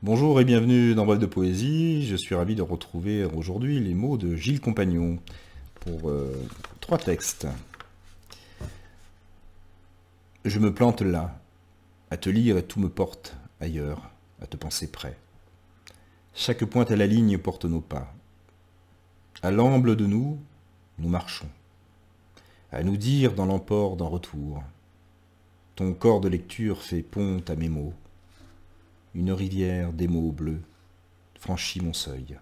Bonjour et bienvenue dans Bref de Poésie. Je suis ravi de retrouver aujourd'hui les mots de Gilles Compagnon pour trois textes. Je me plante là, à te lire et tout me porte ailleurs, à te penser près. Chaque pointe à la ligne porte nos pas. À l'amble de nous, nous marchons. À nous dire dans l'emport d'un retour. Ton corps de lecture fait ponte à mes mots. Une rivière d'émaux bleus franchit mon seuil.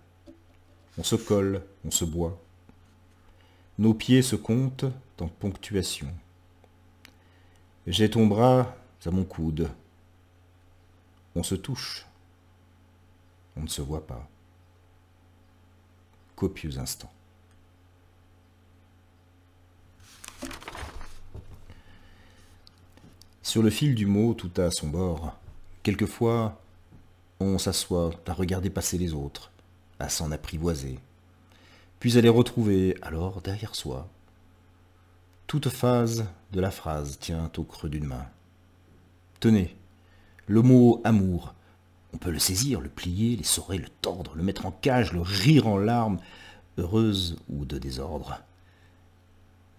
On se colle, on se boit. Nos pieds se comptent en ponctuation. J'ai ton bras à mon coude. On se touche. On ne se voit pas. Copieux instant. Sur le fil du mot, tout a son bord. Quelquefois, on s'assoit à regarder passer les autres, à s'en apprivoiser, puis à les retrouver alors derrière soi. Toute phase de la phrase tient au creux d'une main. Tenez, le mot amour, on peut le saisir, le plier, l'essorer, le tordre, le mettre en cage, le rire en larmes, heureuse ou de désordre,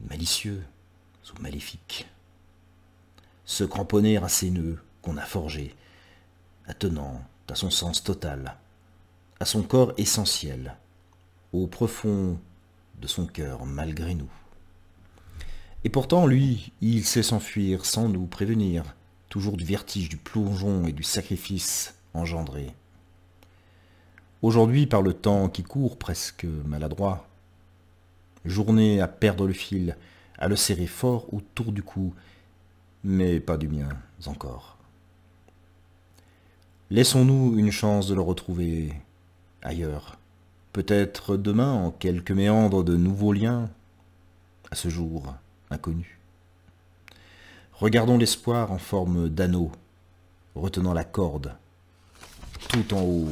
malicieux ou maléfique. Se cramponner à ces nœuds qu'on a forgés, attenant à son sens total, à son corps essentiel, au profond de son cœur malgré nous. Et pourtant, lui, il sait s'enfuir sans nous prévenir, toujours du vertige, du plongeon et du sacrifice engendré. Aujourd'hui, par le temps qui court presque maladroit, journée à perdre le fil, à le serrer fort autour du cou, mais pas du mien encore. Laissons-nous une chance de le retrouver ailleurs. Peut-être demain, en quelques méandres de nouveaux liens, à ce jour inconnu. Regardons l'espoir en forme d'anneau, retenant la corde, tout en haut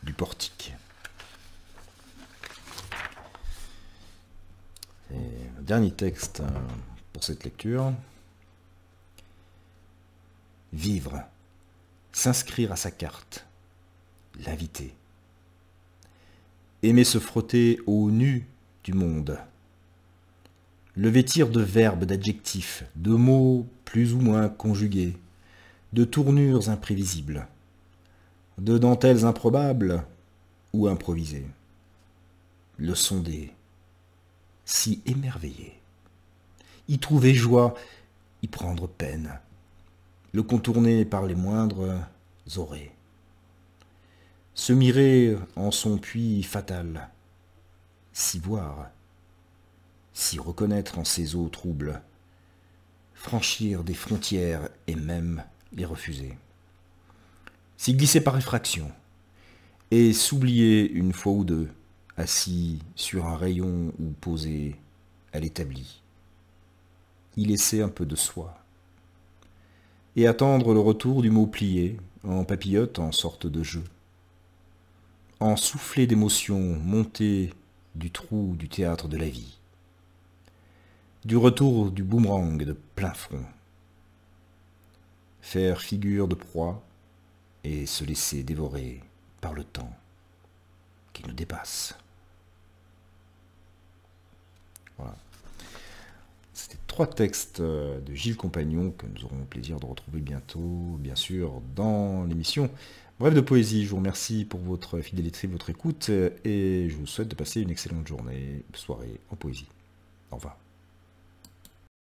du portique. Et le dernier texte pour cette lecture. Vivre. S'inscrire à sa carte, l'inviter. Aimer se frotter au nu du monde. Le vêtir de verbes, d'adjectifs, de mots plus ou moins conjugués, de tournures imprévisibles, de dentelles improbables ou improvisées. Le sonder, s'y émerveiller, y trouver joie, y prendre peine. Le contourner par les moindres oreilles. Se mirer en son puits fatal, s'y voir, s'y reconnaître en ses eaux troubles, franchir des frontières et même les refuser. S'y glisser par effraction, et s'oublier une fois ou deux, assis sur un rayon ou posé à l'établi. Y laisser un peu de soi. Et attendre le retour du mot plié, en papillote, en sorte de jeu. En soufflet d'émotion monté du trou du théâtre de la vie. Du retour du boomerang de plein front. Faire figure de proie et se laisser dévorer par le temps qui nous dépasse. Voilà. C'était trois textes de Gilles Compagnon que nous aurons le plaisir de retrouver bientôt, bien sûr, dans l'émission Bref de Poésie. Je vous remercie pour votre fidélité, votre écoute, et je vous souhaite de passer une excellente journée, soirée en poésie. Au revoir.